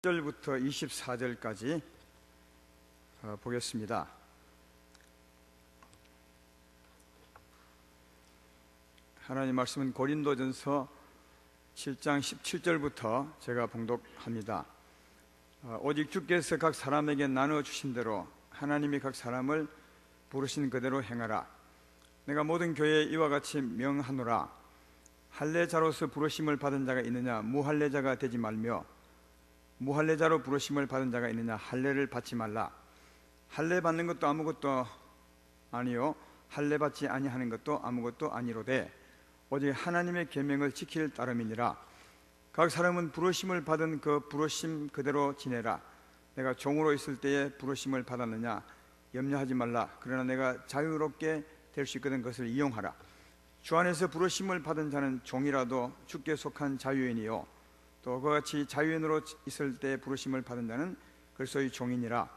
1절부터 24절까지 보겠습니다. 하나님 말씀은 고린도전서 7장 17절부터 제가 봉독합니다. 오직 주께서 각 사람에게 나눠주신 대로 하나님이 각 사람을 부르신 그대로 행하라. 내가 모든 교회에 이와 같이 명하노라. 할례자로서 부르심을 받은 자가 있느냐 무할례자가 되지 말며, 무할례자로 부르심을 받은 자가 있느냐 할례를 받지 말라. 할례 받는 것도 아무것도 아니요 할례 받지 아니하는 것도 아무것도 아니로되 오직 하나님의 계명을 지킬 따름이니라. 각 사람은 부르심을 받은 그 부르심 그대로 지내라. 내가 종으로 있을 때에 부르심을 받았느냐 염려하지 말라. 그러나 내가 자유롭게 될 수 있거든 그것을 이용하라. 주 안에서 부르심을 받은 자는 종이라도 주께 속한 자유인이요 또 그와 같이 자유인으로 있을 때 부르심을 받은 자는 그리스도의 종이니라.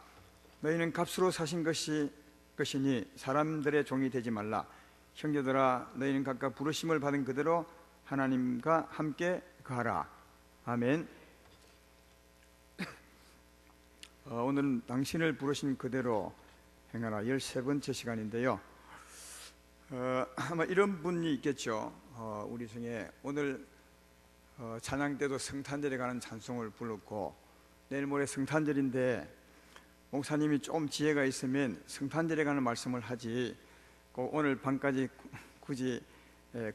너희는 값으로 사신 것이니 사람들의 종이 되지 말라. 형제들아, 너희는 각각 부르심을 받은 그대로 하나님과 함께 거하라. 아멘. 오늘은 당신을 부르신 그대로 행하라 13번째 시간인데요. 아마 이런 분이 있겠죠. 우리 중에 오늘 찬양 때도 성탄절에 가는 찬송을 불렀고, 내일 모레 성탄절인데 목사님이 좀 지혜가 있으면 성탄절에 가는 말씀을 하지 꼭 오늘 밤까지 굳이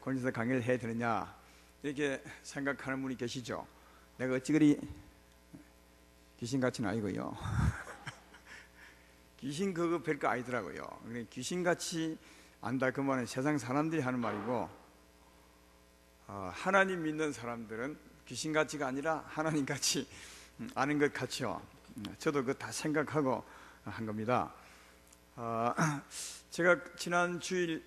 권지서 강의를 해야 되느냐 이렇게 생각하는 분이 계시죠. 내가 어찌 그리 귀신같이는 아니고요. 귀신 그거 별거 아니더라고요. 귀신같이 안다 그 말은 세상 사람들이 하는 말이고, 하나님 믿는 사람들은 귀신같이가 아니라 하나님같이 아는 것 같죠. 저도 그거 다 생각하고 한 겁니다. 제가 지난 주일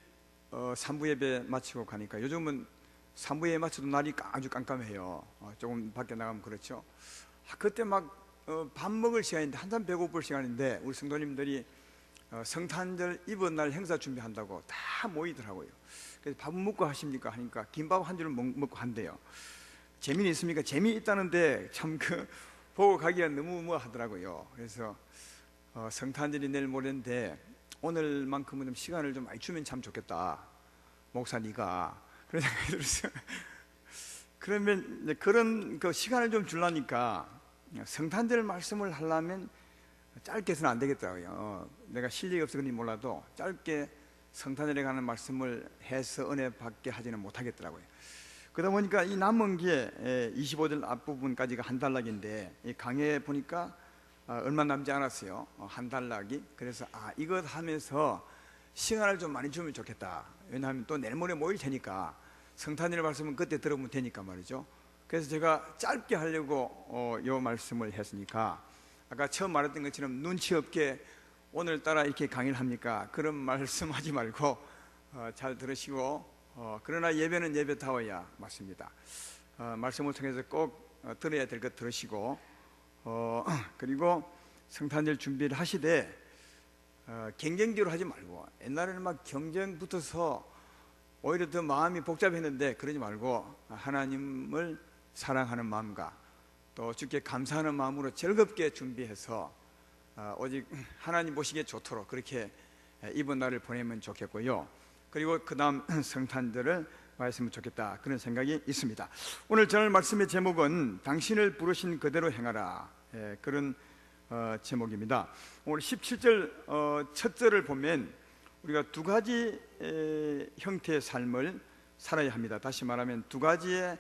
3부 예배 마치고 가니까 요즘은 3부 예배 마쳐도 날이 아주 깜깜해요. 조금 밖에 나가면 그렇죠. 그때 막 밥 먹을 시간인데 한참 배고플 시간인데 우리 성도님들이 성탄절 이번 날 행사 준비한다고 다 모이더라고요. 그래서 밥 먹고 하십니까 하니까 김밥 한 줄 먹고 한대요. 재미는 있습니까? 재미있다는데 참 보고 가기가 너무 하더라고요. 그래서 성탄절이 내일 모레인데 오늘만큼은 좀 시간을 좀 많이 주면 참 좋겠다, 목사 네가 그런 생각이 들었어요. 그러면 그런 시간을 좀 주려니까 성탄절 말씀을 하려면 짧게 해서는 안 되겠더라고요. 내가 실력이 없어 그런지 몰라도 짧게 성탄절에 가는 말씀을 해서 은혜 받게 하지는 못하겠더라고요. 그러다 보니까 이 남은 게 25절 앞부분까지가 한 단락인데 이 강의에 보니까 얼마 남지 않았어요. 한 단락이. 그래서 이것 하면서 시간을 좀 많이 주면 좋겠다. 왜냐하면 또 내일 모레 모일 테니까 성탄절 말씀은 그때 들어보면 되니까 말이죠. 그래서 제가 짧게 하려고 이 말씀을 했으니까 아까 처음 말했던 것처럼 눈치 없게 오늘따라 이렇게 강의를 합니까? 그런 말씀하지 말고 잘 들으시고, 그러나 예배는 예배다워야 맞습니다. 말씀을 통해서 꼭 들어야 될 것 들으시고, 그리고 성탄절 준비를 하시되 경쟁적으로 하지 말고, 옛날에는 막 경쟁 붙어서 오히려 더 마음이 복잡했는데 그러지 말고 하나님을 사랑하는 마음과 또 주께 감사하는 마음으로 즐겁게 준비해서 오직 하나님 보시기에 좋도록 그렇게 이번 날을 보내면 좋겠고요. 그리고 그 다음 성탄절을 맞으면 좋겠다, 그런 생각이 있습니다. 오늘 전할 말씀의 제목은 당신을 부르신 그대로 행하라, 그런 제목입니다. 오늘 17절 첫 절을 보면 우리가 두 가지 형태의 삶을 살아야 합니다. 다시 말하면 두 가지의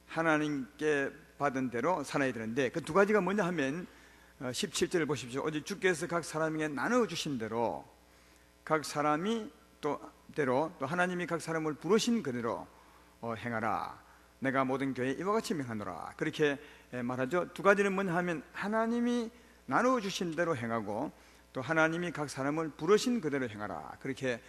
하나님께 받은 대로 살아야 되는데 그 두 가지가 뭐냐 하면 17절을 보십시오. 오직 주께서 각 사람에게 나눠주신 대로 각 사람이 또 하나님이 각 사람을 부르신 그대로 행하라. 내가 모든 교회에 이와 같이 명하노라, 그렇게 말하죠. 두 가지는 뭐냐 하면 하나님이 나눠주신 대로 행하고 또 하나님이 각 사람을 부르신 그대로 행하라, 그렇게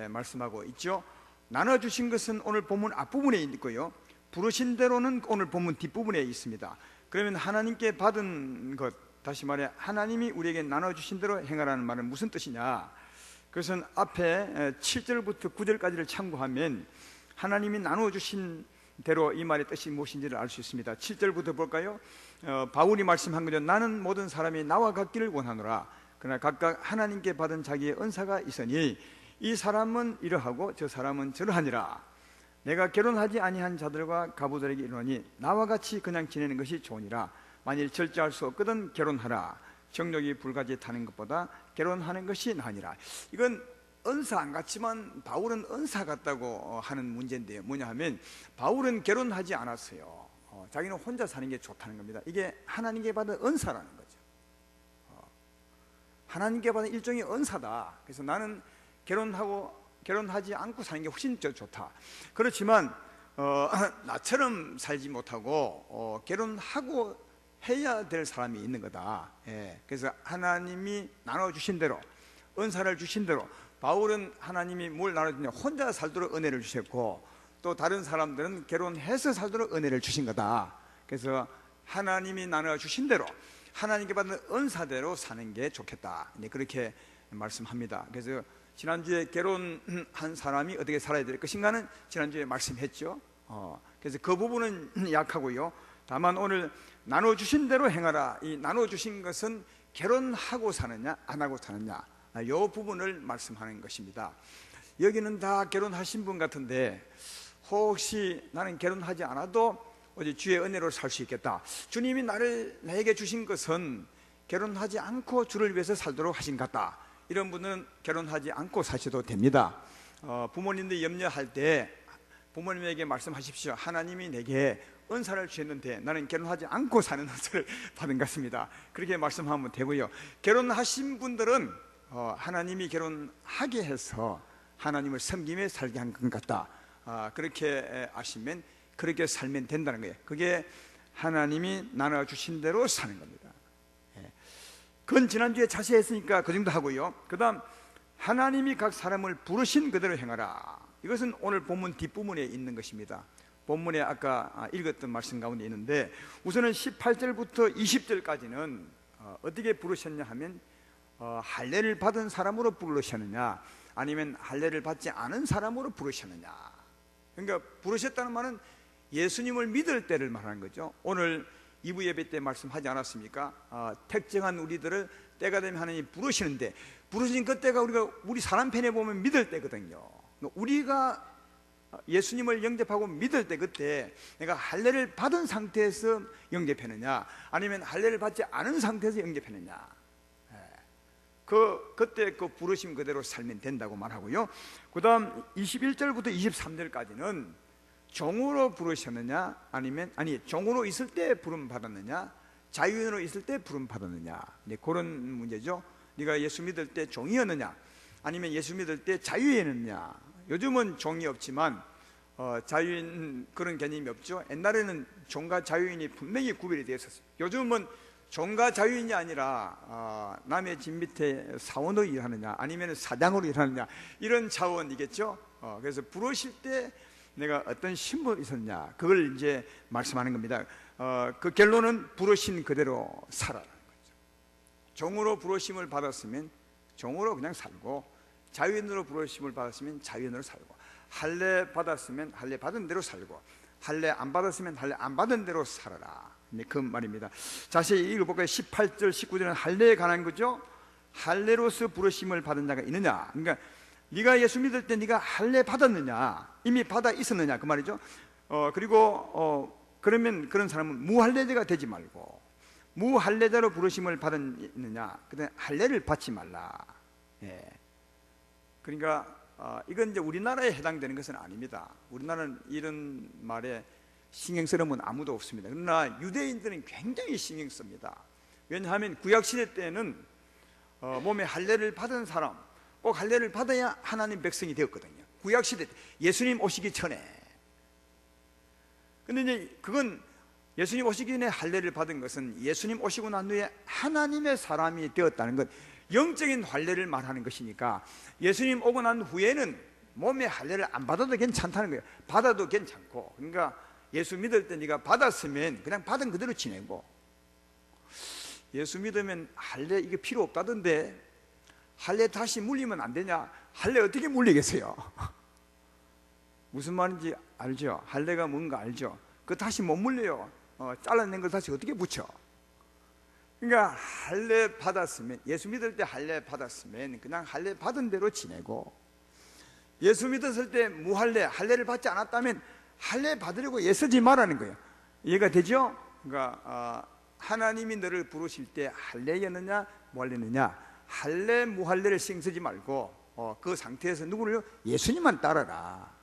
말씀하고 있죠. 나눠주신 것은 오늘 본문 앞부분에 있고요, 부르신 대로는 오늘 본문 뒷부분에 있습니다. 그러면 하나님께 받은 것, 다시 말해 하나님이 우리에게 나눠주신 대로 행하라는 말은 무슨 뜻이냐? 그것은 앞에 7절부터 9절까지를 참고하면 하나님이 나눠주신 대로 이 말의 뜻이 무엇인지를 알 수 있습니다. 7절부터 볼까요? 바울이 말씀한 거죠. 나는 모든 사람이 나와 같기를 원하노라. 그러나 각각 하나님께 받은 자기의 은사가 있으니 이 사람은 이러하고 저 사람은 저러하니라. 내가 결혼하지 아니한 자들과 가부들에게 이르노니 나와 같이 그냥 지내는 것이 좋으니라. 만일 절제할 수 없거든 결혼하라. 정욕이 불가지에 타는 것보다 결혼하는 것이 나으니라. 이건 은사 안 같지만 바울은 은사 같다고 하는 문제인데요. 뭐냐 하면 바울은 결혼하지 않았어요. 자기는 혼자 사는 게 좋다는 겁니다. 이게 하나님께 받은 은사라는 거죠. 하나님께 받은 일종의 은사다. 그래서 나는 결혼하지 않고 사는 게 훨씬 좋다. 그렇지만 나처럼 살지 못하고 결혼하고 해야 될 사람이 있는 거다. 그래서 하나님이 나눠주신 대로, 은사를 주신 대로, 바울은 하나님이 뭘 나눠주냐, 혼자 살도록 은혜를 주셨고 또 다른 사람들은 결혼해서 살도록 은혜를 주신 거다. 그래서 하나님이 나눠주신 대로, 하나님께 받은 은사대로 사는 게 좋겠다. 그렇게 말씀합니다. 그래서 지난주에 결혼한 사람이 어떻게 살아야 될 것인가는 지난주에 말씀했죠. 그래서 그 부분은 약하고요. 다만 오늘 나눠주신 대로 행하라. 이 나눠주신 것은 결혼하고 사느냐 안 하고 사느냐, 이 부분을 말씀하는 것입니다. 여기는 다 결혼하신 분 같은데 혹시 나는 결혼하지 않아도 어제 주의 은혜로 살 수 있겠다. 주님이 나에게 주신 것은 결혼하지 않고 주를 위해서 살도록 하신 것 같다. 이런 분은 결혼하지 않고 사셔도 됩니다. 부모님들 염려할 때 부모님에게 말씀하십시오. 하나님이 내게 은사를 주셨는데 나는 결혼하지 않고 사는 은사를 받은 것 같습니다. 그렇게 말씀하면 되고요. 결혼하신 분들은 하나님이 결혼하게 해서 하나님을 섬기며 살게 한 것 같다. 그렇게 아시면 그렇게 살면 된다는 거예요. 그게 하나님이 나눠주신 대로 사는 겁니다. 그건 지난주에 자세히 했으니까 그 정도 하고요. 그 다음 하나님이 각 사람을 부르신 그대로 행하라. 이것은 오늘 본문 뒷부분에 있는 것입니다. 본문에 아까 읽었던 말씀 가운데 있는데 우선은 18절부터 20절까지는 어떻게 부르셨냐 하면 할례를 받은 사람으로 부르셨느냐 아니면 할례를 받지 않은 사람으로 부르셨느냐. 그러니까 부르셨다는 말은 예수님을 믿을 때를 말하는 거죠. 오늘 2부 예배 때 말씀하지 않았습니까? 택정한 우리들을 때가 되면 하나님이 부르시는데 부르신 그때가 우리 사람 편에 보면 믿을 때거든요. 우리가 예수님을 영접하고 믿을 때 그때 내가 할례를 받은 상태에서 영접했느냐 아니면 할례를 받지 않은 상태에서 영접했느냐, 그때 그 부르심 그대로 살면 된다고 말하고요. 그 다음 21절부터 23절까지는 종으로 부르셨느냐 아니 종으로 있을 때 부름 받았느냐 자유인으로 있을 때 부름 받았느냐, 그런 문제죠. 네가 예수 믿을 때 종이었느냐 아니면 예수 믿을 때 자유인이었느냐. 요즘은 종이 없지만 자유인 그런 개념이 없죠. 옛날에는 종과 자유인이 분명히 구별이 되어 있었어요. 요즘은 종과 자유인이 아니라 남의 집 밑에 사원으로 일하느냐 아니면 사장으로 일하느냐 이런 차원이겠죠. 그래서 부르실 때 내가 어떤 신분이 있었냐 그걸 이제 말씀하는 겁니다. 그 결론은 부르신 그대로 살아라는 거죠. 종으로 부르심을 받았으면 종으로 그냥 살고, 자유인으로 부르심을 받았으면 자유인으로 살고, 할례 받았으면 할례 받은 대로 살고, 할례 안 받았으면 할례 안 받은 대로 살아라. 그 말입니다. 자세히 읽어볼까요? 18절 19절은 할례에 관한 거죠. 할례로서 부르심을 받은 자가 있느냐. 그러니까 네가 예수 믿을 때 네가 할례 받았느냐, 이미 받아 있었느냐 그 말이죠. 그리고 그러면 그런 사람은 무할례자가 되지 말고 무할례자로 부르심을 받았느냐, 그다음에 할례를 받지 말라. 그러니까 이건 이제 우리나라에 해당되는 것은 아닙니다. 우리나라는 이런 말에 신경 쓰는 분 아무도 없습니다. 그러나 유대인들은 굉장히 신경 씁니다. 왜냐하면 구약시대 때는 몸에 할례를 받은 사람 꼭 할례를 받아야 하나님 백성이 되었거든요. 구약시대 때 예수님 오시기 전에. 근데 이제 그건 예수님 오시기 전에 할례를 받은 것은 예수님 오시고 난 후에 하나님의 사람이 되었다는 것, 영적인 할례를 말하는 것이니까 예수님 오고 난 후에는 몸에 할례를 안 받아도 괜찮다는 거예요. 받아도 괜찮고. 그러니까 예수 믿을 때 네가 받았으면 그냥 받은 그대로 지내고, 예수 믿으면 할례 이게 필요 없다던데 할례 다시 물리면 안 되냐? 할례 어떻게 물리겠어요? 무슨 말인지 알죠? 할례가 뭔가 알죠? 그거 다시 못 물려요. 잘라낸 걸 다시 어떻게 붙여? 그러니까 할례 받았으면, 예수 믿을 때 할례 받았으면 그냥 할례 받은 대로 지내고, 예수 믿었을 때 무할례, 할례를 받지 않았다면 할례 받으려고 애쓰지 말라는 거예요. 이해가 되죠? 그러니까 하나님이 너를 부르실 때 할례였느냐 무할례느냐, 할례 무할례를 신경 쓰지 말고 그 상태에서 누구를요? 예수님만 따라라.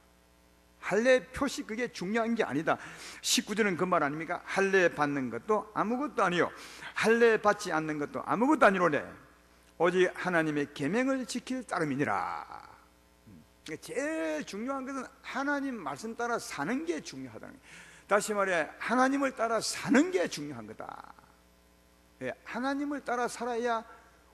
할례 표시, 그게 중요한 게 아니다. 19절은 그 말 아닙니까? 할례 받는 것도 아무것도 아니요, 할례 받지 않는 것도 아무것도 아니로래. 오직 하나님의 계명을 지킬 따름이니라. 제일 중요한 것은 하나님 말씀 따라 사는 게 중요하다는 거예요. 다시 말해, 하나님을 따라 사는 게 중요한 거다. 하나님을 따라 살아야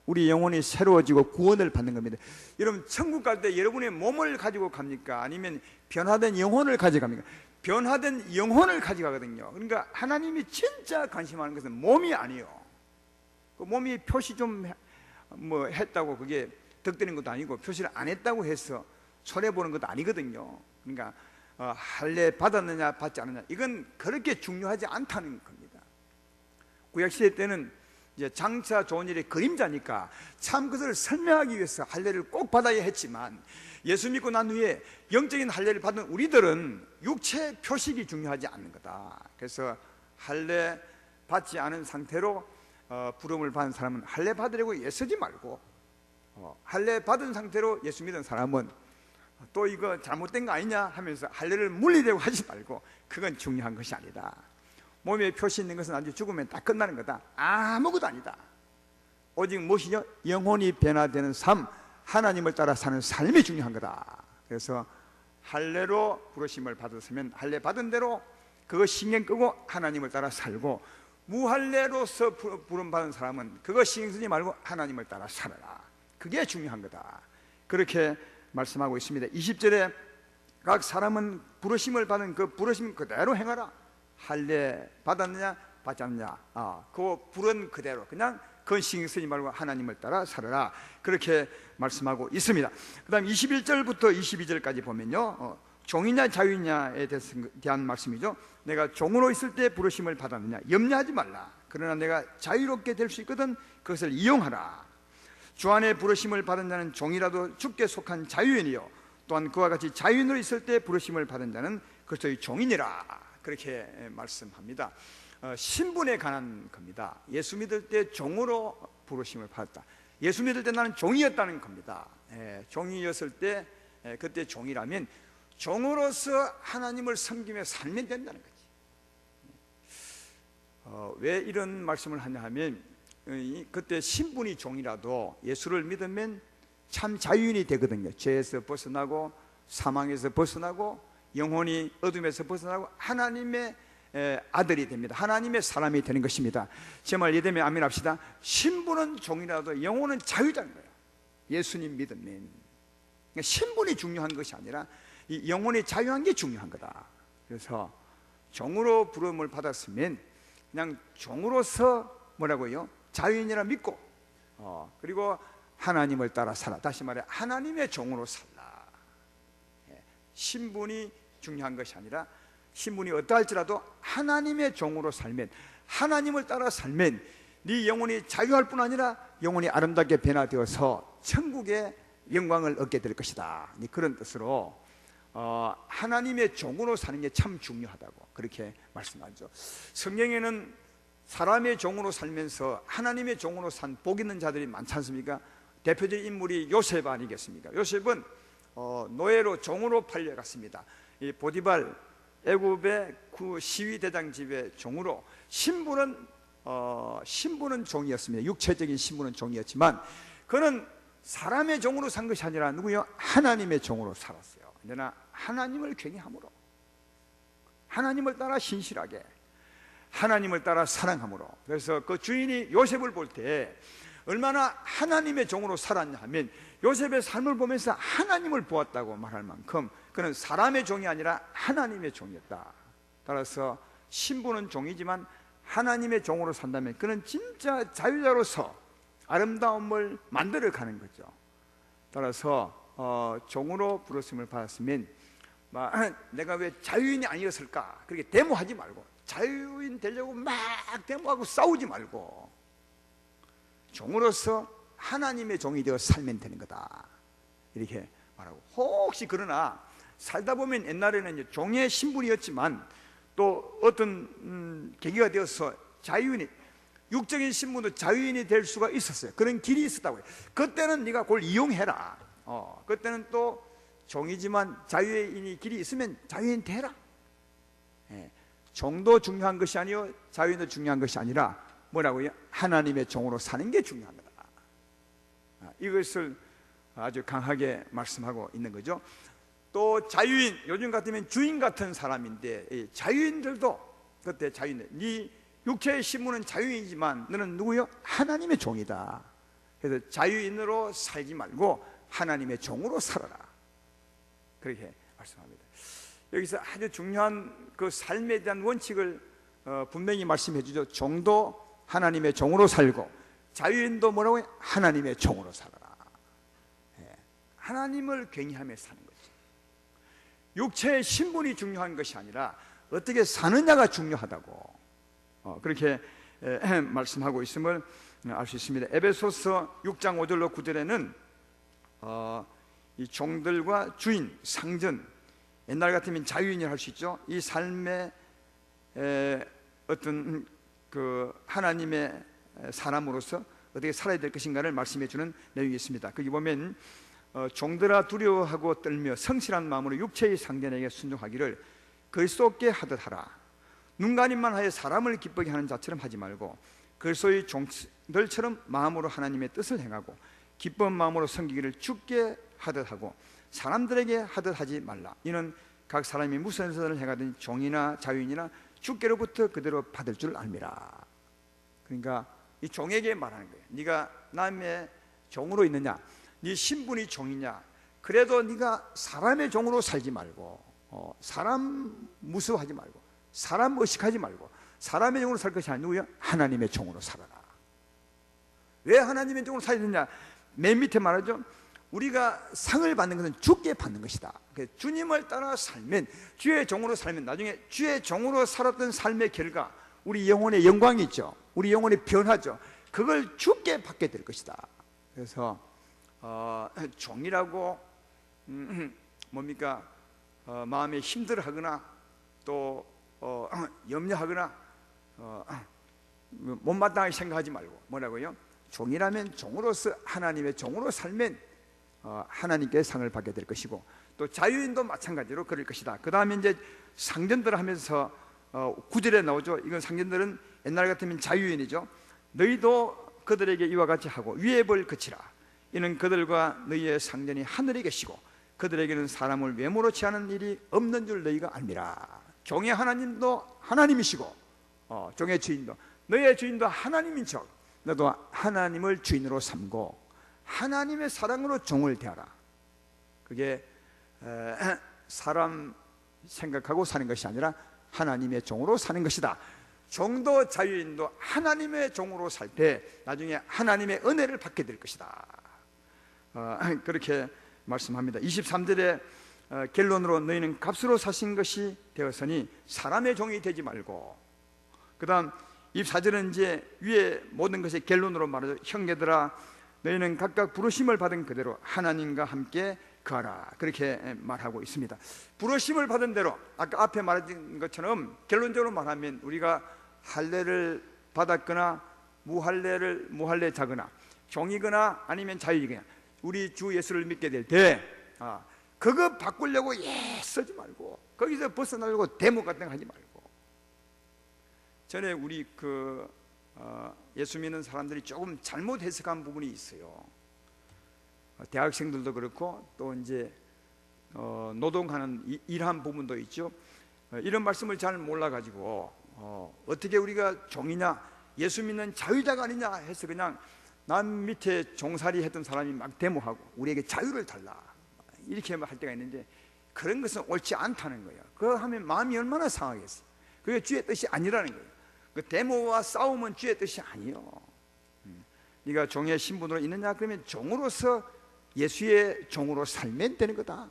우리 영혼이 새로워지고 구원을 받는 겁니다. 여러분, 천국 갈 때 여러분의 몸을 가지고 갑니까? 아니면 변화된 영혼을 가져갑니까? 변화된 영혼을 가져가거든요. 그러니까 하나님이 진짜 관심하는 것은 몸이 아니에요. 그 몸이 표시 좀 했다고 그게 덕되는 것도 아니고, 표시를 안 했다고 해서 손해보는 것도 아니거든요. 그러니까 할례 받았느냐 받지 않느냐, 이건 그렇게 중요하지 않다는 겁니다. 구약시대 때는 이제 장차 좋은 일의 그림자니까 참 그것을 설명하기 위해서 할례를 꼭 받아야 했지만, 예수 믿고 난 후에 영적인 할례를 받은 우리들은 육체 표식이 중요하지 않는 거다. 그래서 할례 받지 않은 상태로 부름을 받은 사람은 할례 받으려고 애쓰지 말고, 할례 받은 상태로 예수 믿은 사람은 또 이거 잘못된 거 아니냐 하면서 할례를 물리려고 하지 말고, 그건 중요한 것이 아니다. 몸에 표시 있는 것은 아주 죽으면 다 끝나는 거다. 아무것도 아니다. 오직 무엇이죠? 영혼이 변화되는 삶, 하나님을 따라 사는 삶이 중요한 거다. 그래서 할례로 부르심을 받았으면 할례 받은 대로 그거 신경 끄고 하나님을 따라 살고, 무할례로서 부름 받은 사람은 그거 신경 쓰지 말고 하나님을 따라 살아라. 그게 중요한 거다. 그렇게 말씀하고 있습니다. 20절에 각 사람은 부르심을 받은 그 부르심 그대로 행하라. 할례 받았느냐 받지 않느냐, 그 부른 그대로 그냥 그건 신경 쓰지 말고 하나님을 따라 살아라. 그렇게 말씀하고 있습니다. 그 다음 21절부터 22절까지 보면요, 종이냐 자유냐에 대한 말씀이죠. 내가 종으로 있을 때 부르심을 받았느냐, 염려하지 말라. 그러나 내가 자유롭게 될 수 있거든 그것을 이용하라. 주 안에 부르심을 받은 자는 종이라도 주께 속한 자유인이요, 또한 그와 같이 자유인으로 있을 때 부르심을 받은 자는 그리스도의 종이니라. 그렇게 말씀합니다. 신분에 관한 겁니다. 예수 믿을 때 종으로 부르심을 받았다. 예수 믿을 때 나는 종이었다는 겁니다. 종이었을 때, 그때 종이라면 종으로서 하나님을 섬기며 살면 된다는 거지. 왜 이런 말씀을 하냐 하면, 그때 신분이 종이라도 예수를 믿으면 참 자유인이 되거든요. 죄에서 벗어나고 사망에서 벗어나고 영혼이 어둠에서 벗어나고 하나님의 아들이 됩니다. 하나님의 사람이 되는 것입니다. 제 말 이해되면 아멘 합시다. 신분은 종이라도 영혼은 자유자는 거예요. 예수님 믿으면. 그러니까 신분이 중요한 것이 아니라 이 영혼이 자유한 게 중요한 거다. 그래서 종으로 부름을 받았으면 그냥 종으로서 뭐라고요? 자유인이라 믿고, 그리고 하나님을 따라 살아. 다시 말해, 하나님의 종으로 살라. 신분이 중요한 것이 아니라, 신분이 어떠할지라도 하나님의 종으로 살면, 하나님을 따라 살면 네 영혼이 자유할 뿐 아니라 영혼이 아름답게 변화되어서 천국의 영광을 얻게 될 것이다. 그런 뜻으로 하나님의 종으로 사는 게 참 중요하다고 그렇게 말씀하죠. 성경에는 사람의 종으로 살면서 하나님의 종으로 산 복 있는 자들이 많지 않습니까? 대표적인 인물이 요셉 아니겠습니까? 요셉은 노예로 종으로 팔려갔습니다. 이 보디발 애굽의 그 시위대장 집의 종으로, 신분은 종이었습니다. 육체적인 신분은 종이었지만 그는 사람의 종으로 산 것이 아니라 누구요? 하나님의 종으로 살았어요. 언제나 하나님을 경외함으로, 하나님을 따라 신실하게, 하나님을 따라 사랑함으로. 그래서 그 주인이 요셉을 볼 때 얼마나 하나님의 종으로 살았냐 하면, 요셉의 삶을 보면서 하나님을 보았다고 말할 만큼 그는 사람의 종이 아니라 하나님의 종이었다. 따라서 신분은 종이지만 하나님의 종으로 산다면 그는 진짜 자유자로서 아름다움을 만들어 가는 거죠. 따라서 종으로 부르심을 받았으면 내가 왜 자유인이 아니었을까 그렇게 데모하지 말고, 자유인 되려고 막 데모하고 싸우지 말고 종으로서 하나님의 종이 되어 살면 되는 거다 이렇게 말하고, 혹시 그러나 살다 보면 옛날에는 이제 종의 신분이었지만 또 어떤 계기가 되어서 자유인이, 육적인 신분도 자유인이 될 수가 있었어요. 그런 길이 있었다고요. 그때는 네가 그걸 이용해라. 그때는 또 종이지만 자유인이 길이 있으면 자유인 되라. 종도 중요한 것이 아니요 자유인도 중요한 것이 아니라 뭐라고요? 하나님의 종으로 사는 게 중요한 거다. 이것을 아주 강하게 말씀하고 있는 거죠. 또 자유인, 요즘 같으면 주인 같은 사람인데, 자유인들도 그때 자유인들, 네 육체의 신분은 자유인이지만 너는 누구요? 하나님의 종이다. 그래서 자유인으로 살지 말고 하나님의 종으로 살아라, 그렇게 말씀합니다. 여기서 아주 중요한 그 삶에 대한 원칙을 분명히 말씀해 주죠. 종도 하나님의 종으로 살고 자유인도 뭐라고 해요? 하나님의 종으로 살아라. 하나님을 경외하며 사는 거죠. 육체의 신분이 중요한 것이 아니라 어떻게 사느냐가 중요하다고 그렇게 말씀하고 있음을 알 수 있습니다. 에베소서 6장 5절로 9절에는 이 종들과 주인, 상전, 옛날 같으면 자유인이 할 수 있죠. 이 삶의 어떤 그 하나님의 사람으로서 어떻게 살아야 될 것인가를 말씀해 주는 내용이 있습니다. 거기 보면 종들아 두려워하고 떨며 성실한 마음으로 육체의 상전에게 순종하기를 그리스도께 하듯 하라. 눈가림만 하여 사람을 기쁘게 하는 자처럼 하지 말고 그리스도의 종들처럼 마음으로 하나님의 뜻을 행하고 기쁜 마음으로 섬기기를 주께 하듯 하고 사람들에게 하듯 하지 말라. 이는 각 사람이 무슨 선을 행하든 종이나 자유인이나 주께로부터 그대로 받을 줄 알미라. 그러니까 이 종에게 말하는 거예요. 네가 남의 종으로 있느냐, 네 신분이 종이냐, 그래도 네가 사람의 종으로 살지 말고 사람 무서워하지 말고 사람 의식하지 말고 사람의 종으로 살 것이 아니고요 하나님의 종으로 살아라. 왜 하나님의 종으로 살아야 되냐? 맨 밑에 말하죠. 우리가 상을 받는 것은 주께 받는 것이다. 주님을 따라 살면, 주의 종으로 살면 나중에 주의 종으로 살았던 삶의 결과 우리 영혼의 영광이 있죠. 우리 영혼이 변하죠. 그걸 주께 받게 될 것이다. 그래서 종이라고 뭡니까? 마음에 힘들어하거나 또 염려하거나 못마땅하게 생각하지 말고 뭐라고요? 종이라면 종으로서 하나님의 종으로 살면 하나님께 상을 받게 될 것이고, 또 자유인도 마찬가지로 그럴 것이다. 그 다음에 이제 상전들 하면서 9절에 나오죠. 이건 상전들은 옛날 같으면 자유인이죠. 너희도 그들에게 이와 같이 하고 위의 벌 그치라. 이는 그들과 너희의 상전이 하늘에 계시고 그들에게는 사람을 외모로 취하는 일이 없는 줄 너희가 알미라. 종의 하나님도 하나님이시고 종의 주인도, 너희의 주인도 하나님인 척 너도 하나님을 주인으로 삼고 하나님의 사랑으로 종을 대하라. 그게 사람 생각하고 사는 것이 아니라 하나님의 종으로 사는 것이다. 종도 자유인도 하나님의 종으로 살 때 나중에 하나님의 은혜를 받게 될 것이다. 그렇게 말씀합니다. 23절에 결론으로 너희는 값으로 사신 것이 되었으니 사람의 종이 되지 말고, 그 다음 24절은 이제 위에 모든 것의 결론으로 말하죠. 형제들아 너희는 각각 부르심을 받은 그대로 하나님과 함께 거하라. 그렇게 말하고 있습니다. 부르심을 받은 대로, 아까 앞에 말한 것처럼 결론적으로 말하면 우리가 할례를 받았거나 무할례 자거나 종이거나 아니면 자유이거나 우리 주 예수를 믿게 될 때 그거 바꾸려고 쓰지 말고 거기서 벗어나려고 데모 같은 거 하지 말고. 전에 우리 예수 믿는 사람들이 조금 잘못 해석한 부분이 있어요. 대학생들도 그렇고 또 이제 노동하는 일한 부분도 있죠. 이런 말씀을 잘 몰라가지고 어떻게 우리가 종이냐, 예수 믿는 자유자가 아니냐 해서 그냥 남 밑에 종살이 했던 사람이 막 데모하고 우리에게 자유를 달라 이렇게 할 때가 있는데, 그런 것은 옳지 않다는 거예요. 그거 하면 마음이 얼마나 상하겠어요. 그게 주의 뜻이 아니라는 거예요. 그 데모와 싸움은 주의 뜻이 아니요. 네가 종의 신분으로 있느냐? 그러면 종으로서 예수의 종으로 살면 되는 거다.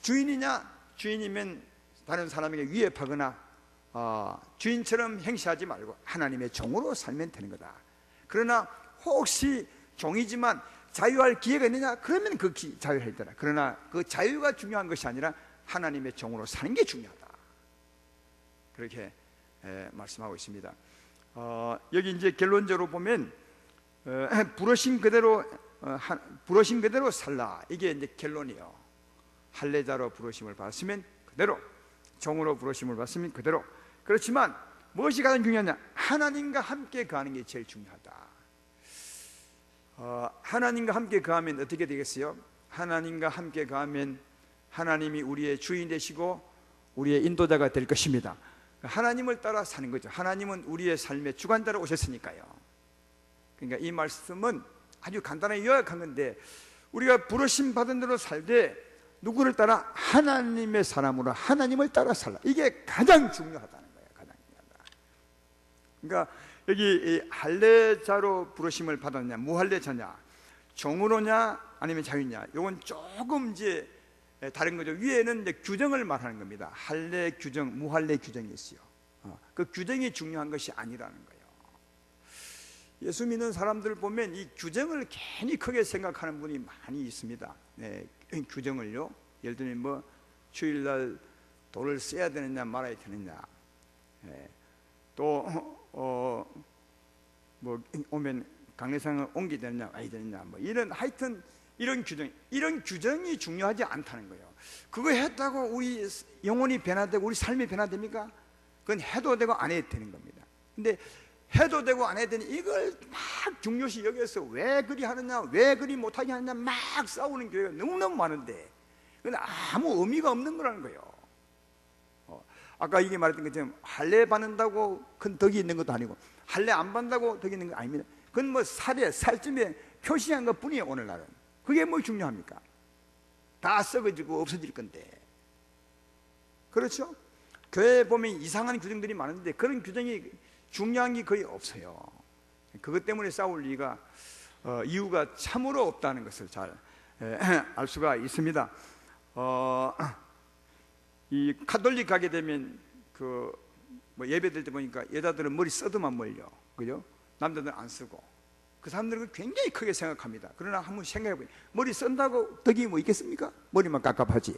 주인이냐 주인이면 다른 사람에게 위협하거나 주인처럼 행세하지 말고 하나님의 종으로 살면 되는 거다. 그러나 혹시 종이지만 자유할 기회가 있느냐? 그러면 그 자유해야 되라. 그러나 그 자유가 중요한 것이 아니라 하나님의 종으로 사는 게 중요하다. 그렇게 말씀하고 있습니다. 여기 이제 결론적으로 보면 부르신 그대로 살라, 이게 이제 결론이에요. 할례자로 부르심을 받았으면 그대로, 종으로 부르심을 받았으면 그대로. 그렇지만 무엇이 가장 중요하냐? 하나님과 함께 거하는 게 제일 중요하다. 하나님과 함께 거하면 어떻게 되겠어요? 하나님과 함께 거하면 하나님이 우리의 주인 되시고 우리의 인도자가 될 것입니다. 하나님을 따라 사는 거죠. 하나님은 우리의 삶의 주관자로 오셨으니까요. 그러니까 이 말씀은 아주 간단하게 요약한 건데, 우리가 부르심 받은 대로 살되 누구를 따라? 하나님의 사람으로 하나님을 따라 살라. 이게 가장 중요하다는 거예요. 가장 중요하다. 그러니까 여기 할례자로 부르심을 받았냐, 무할례자냐, 종으로냐 아니면 자유냐, 이건 조금 이제 다른 거죠. 위에는 이제 규정을 말하는 겁니다. 할례 규정, 무할례 규정이 있어요. 그 규정이 중요한 것이 아니라는 거예요. 예수 믿는 사람들 보면 이 규정을 괜히 크게 생각하는 분이 많이 있습니다. 규정을요. 예를 들면 뭐 주일날 돌을 써야 되느냐 말아야 되느냐, 또 뭐 오면 강례상을 옮겨야 되느냐 와야 되느냐, 뭐 이런, 하여튼 이런 규정이 중요하지 않다는 거예요. 그거 했다고 우리 영혼이 변화되고 우리 삶이 변화됩니까? 그건 해도 되고 안 해도 되는 겁니다. 근데 해도 되고 안 해도 되는 이걸 막 중요시 여겨서 왜 그리 하느냐, 왜 그리 못하게 하느냐 막 싸우는 교회가 너무너무 많은데 그건 아무 의미가 없는 거라는 거예요. 아까 이게 말했던 것처럼 할례 받는다고 큰 덕이 있는 것도 아니고 할례 안 받는다고 덕이 있는 거 아닙니다. 그건 뭐 살쯤에 표시한 것 뿐이에요. 오늘날은 그게 뭐 중요합니까? 다 썩어지고 없어질 건데. 그렇죠? 교회에 보면 이상한 규정들이 많은데 그런 규정이 중요한 게 거의 없어요. 그것 때문에 싸울 이유가 참으로 없다는 것을 잘 알 수가 있습니다. 이 카톨릭 가게 되면 뭐 예배 드릴 때 보니까 여자들은 머리 써도만 멀려, 그죠? 남자들은 안 쓰고. 그 사람들은 굉장히 크게 생각합니다. 그러나 한번 생각해보세요. 머리 쓴다고 덕이 뭐 있겠습니까? 머리만 깝깝하지.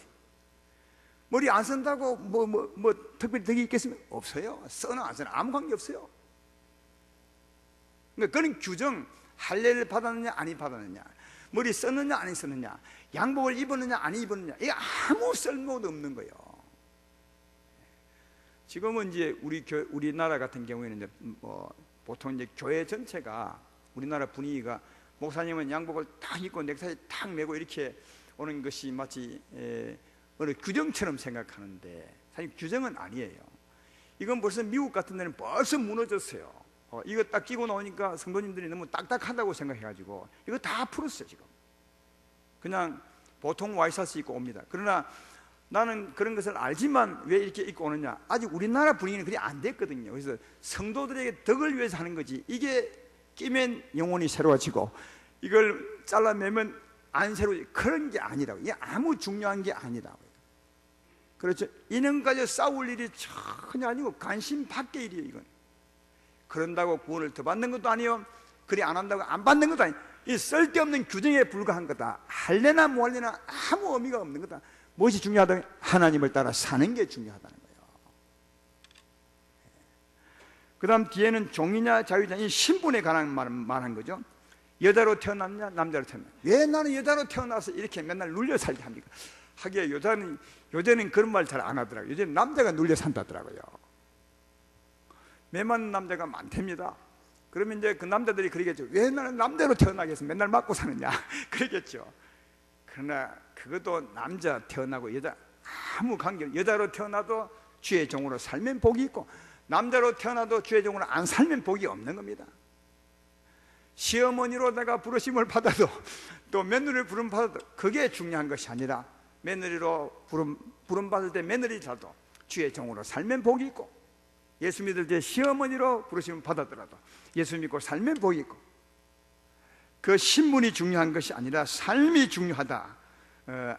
머리 안 쓴다고 뭐 특별히 덕이 있겠습니까? 없어요. 써나 안 써나 아무 관계 없어요. 그러니까 그런 규정, 할례를 받았느냐 안 받았느냐, 머리 썼느냐 안 썼느냐, 양복을 입었느냐 안 입었느냐, 이게 아무 쓸모도 없는 거예요. 지금은 이제 우리나라 같은 경우에는 이제 보통 이제 교회 전체가, 우리나라 분위기가 목사님은 양복을 딱 입고 넥타이 딱 메고 이렇게 오는 것이 마치 어느 규정처럼 생각하는데 사실 규정은 아니에요. 이건 벌써 미국 같은 데는 벌써 무너졌어요. 이거 딱 끼고 나오니까 성도님들이 너무 딱딱하다고 생각해가지고 이거 다 풀었어요. 지금 그냥 보통 와이셔츠 입고 옵니다. 그러나 나는 그런 것을 알지만 왜 이렇게 입고 오느냐, 아직 우리나라 분위기는 그게 안 됐거든요. 그래서 성도들에게 덕을 위해서 하는 거지, 이게 끼면 영혼이 새로워지고 이걸 잘라내면 안 새로워지고 그런 게 아니라고. 이게 아무 중요한 게 아니라고. 그렇죠? 이는 가지고 싸울 일이 전혀 아니고 관심 밖의 일이에요. 이건 그런다고 구원을 더 받는 것도 아니요, 그리 안 한다고 안 받는 것도 아니에요. 이 쓸데없는 규정에 불과한 거다. 할례나 무할례나 아무 의미가 없는 거다. 무엇이 중요하다면 하나님을 따라 사는 게 중요하다는 거예요. 그 다음 뒤에는 종이냐 자유냐, 이 신분에 관한 말한 거죠. 여자로 태어났냐 남자로 태어났냐, 왜 나는 여자로 태어나서 이렇게 맨날 눌려 살게 합니까? 하기에 요새는 그런 말 잘 안 하더라고요. 요새는 남자가 눌려 산다더라고요. 매 맞는 남자가 많답니다. 그러면 이제 그 남자들이 그러겠죠. 왜 나는 남자로 태어나게 해서 맨날 맞고 사느냐 그러겠죠. 그러나 그것도 남자 태어나고 여자 아무 관계없어요. 여자로 태어나도 주의 종으로 살면 복이 있고 남자로 태어나도 주의 종으로 안 살면 복이 없는 겁니다. 시어머니로 내가 부르심을 받아도 또 며느리를 부름 받아도 그게 중요한 것이 아니라 며느리로 부름 받을 때 며느리라도 주의 종으로 살면 복이 있고, 예수 믿을 때 시어머니로 부르심을 받았더라도 예수 믿고 살면 복이 있고, 그 신분이 중요한 것이 아니라 삶이 중요하다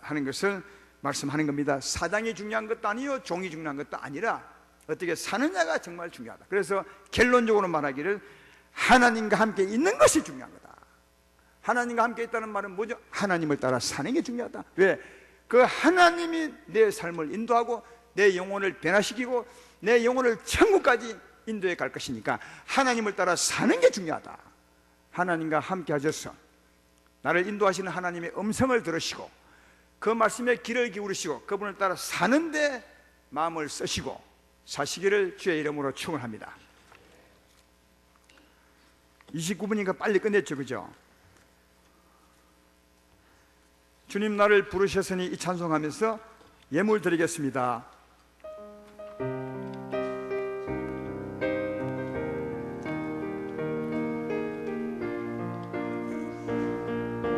하는 것을 말씀하는 겁니다. 사장이 중요한 것도 아니요, 종이 중요한 것도 아니라 어떻게 사느냐가 정말 중요하다. 그래서 결론적으로 말하기를 하나님과 함께 있는 것이 중요한 거다. 하나님과 함께 있다는 말은 뭐죠? 하나님을 따라 사는 게 중요하다. 왜? 그 하나님이 내 삶을 인도하고 내 영혼을 변화시키고 내 영혼을 천국까지 인도해 갈 것이니까 하나님을 따라 사는 게 중요하다. 하나님과 함께 하셔서 나를 인도하시는 하나님의 음성을 들으시고 그 말씀에 귀를 기울이시고 그분을 따라 사는데 마음을 쓰시고 사시기를 주의 이름으로 축원합니다. 29분이니까 빨리 끝냈죠, 그죠? 주님 나를 부르셨으니 이 찬송하면서 예물 드리겠습니다.